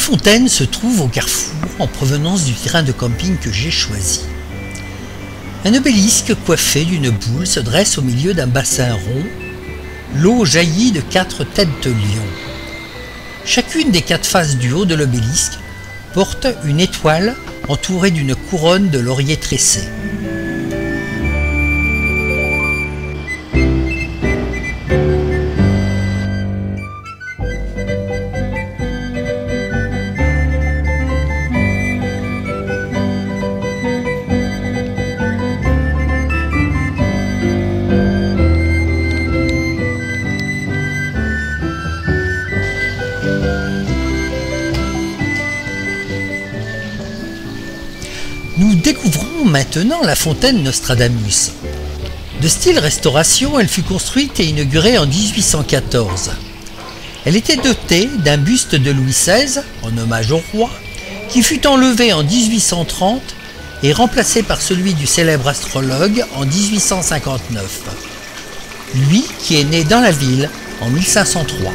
fontaine se trouve au carrefour en provenance du terrain de camping que j'ai choisi. Un obélisque coiffé d'une boule se dresse au milieu d'un bassin rond. L'eau jaillit de 4 têtes de lion. Chacune des 4 faces du haut de l'obélisque porte une étoile entourée d'une couronne de lauriers tressés. Nous découvrons maintenant la fontaine Nostradamus. De style restauration, elle fut construite et inaugurée en 1814. Elle était dotée d'un buste de Louis XVI, en hommage au roi, qui fut enlevé en 1830 et remplacé par celui du célèbre astrologue en 1859. Lui qui est né dans la ville en 1503.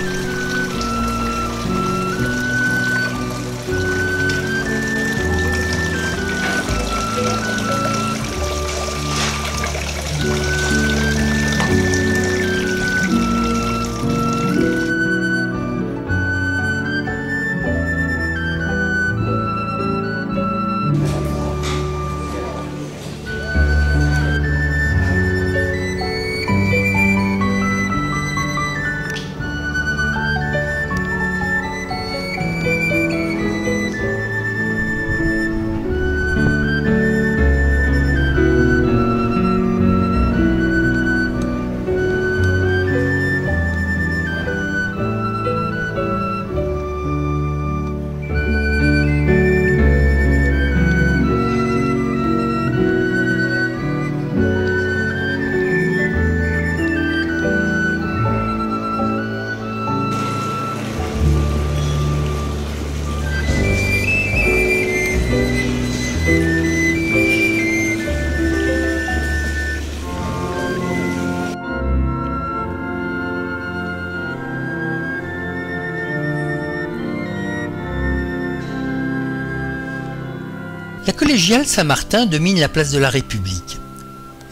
La collégiale Saint-Martin domine la place de la République.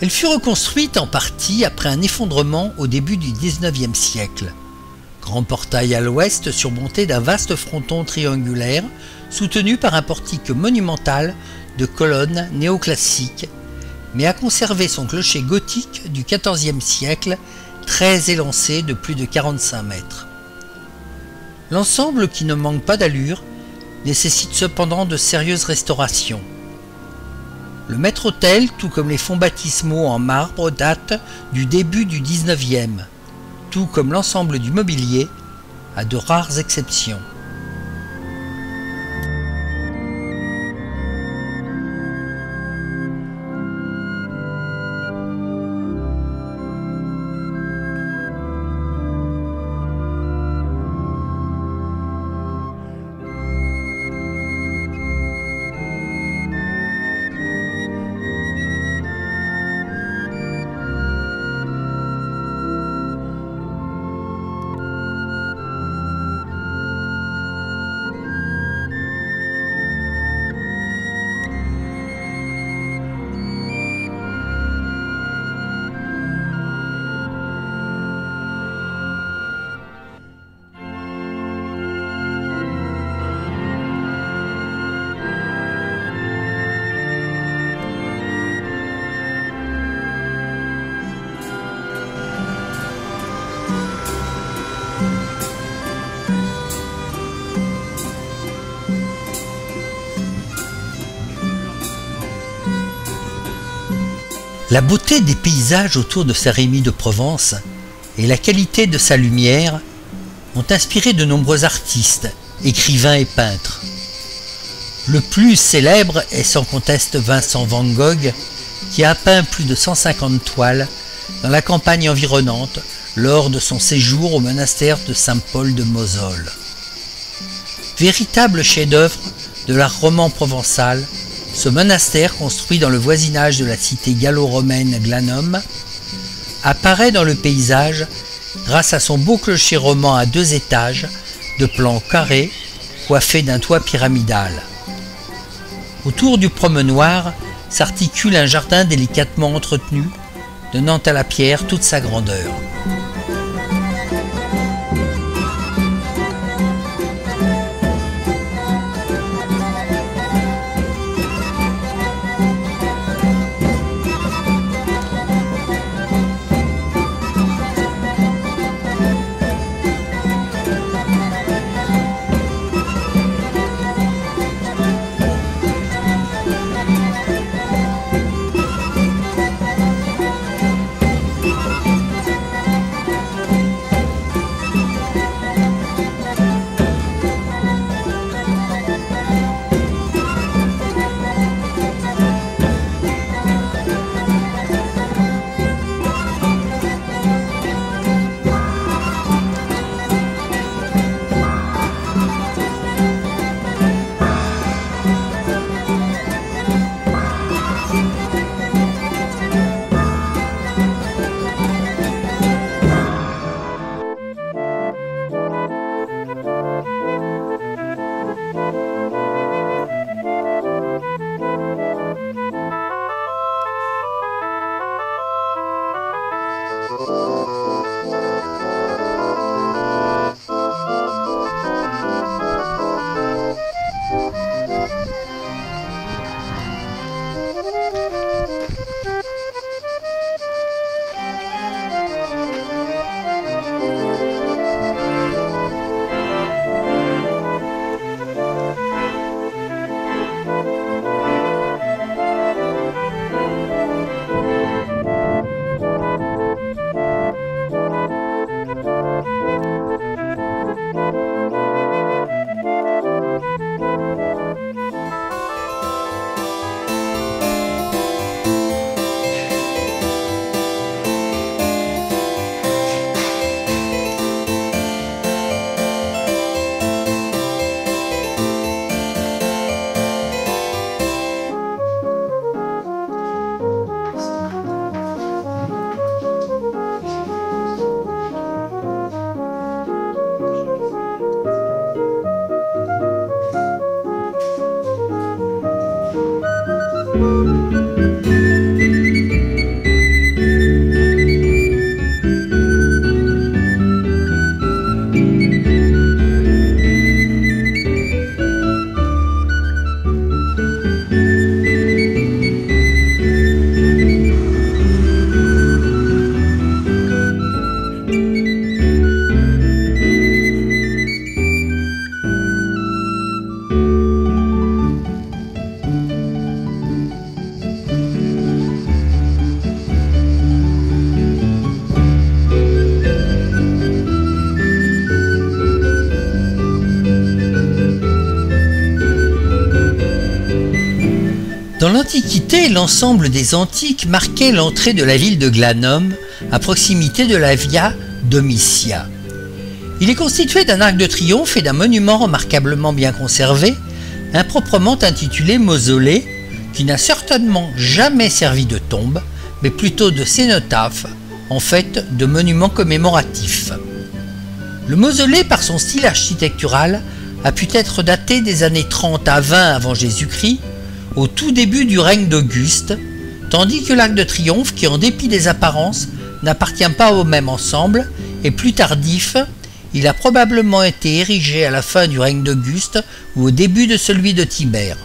Elle fut reconstruite en partie après un effondrement au début du XIXe siècle. Grand portail à l'ouest surmonté d'un vaste fronton triangulaire soutenu par un portique monumental de colonnes néoclassiques, mais a conservé son clocher gothique du XIVe siècle, très élancé de plus de 45 mètres. L'ensemble, qui ne manque pas d'allure, nécessite cependant de sérieuses restaurations. Le maître-autel, tout comme les fonds baptismaux en marbre, date du début du XIXe, tout comme l'ensemble du mobilier, à de rares exceptions. La beauté des paysages autour de Saint-Rémy de Provence et la qualité de sa lumière ont inspiré de nombreux artistes, écrivains et peintres. Le plus célèbre est sans conteste Vincent van Gogh, qui a peint plus de 150 toiles dans la campagne environnante lors de son séjour au monastère de Saint-Paul de Mosole. Véritable chef-d'œuvre de l'art roman provençal, ce monastère, construit dans le voisinage de la cité gallo-romaine Glanum, apparaît dans le paysage grâce à son beau clocher roman à 2 étages, de plan carré, coiffée d'un toit pyramidal. Autour du promenoir s'articule un jardin délicatement entretenu, donnant à la pierre toute sa grandeur. Dans l'Antiquité, l'ensemble des Antiques marquait l'entrée de la ville de Glanum, à proximité de la Via Domitia. Il est constitué d'un arc de triomphe et d'un monument remarquablement bien conservé, improprement intitulé mausolée, qui n'a certainement jamais servi de tombe, mais plutôt de cénotaphe, en fait de monument commémoratif. Le mausolée, par son style architectural, a pu être daté des années 30 à 20 avant Jésus-Christ, au tout début du règne d'Auguste, tandis que l'Arc de Triomphe, qui en dépit des apparences, n'appartient pas au même ensemble, est plus tardif. Il a probablement été érigé à la fin du règne d'Auguste ou au début de celui de Tibère.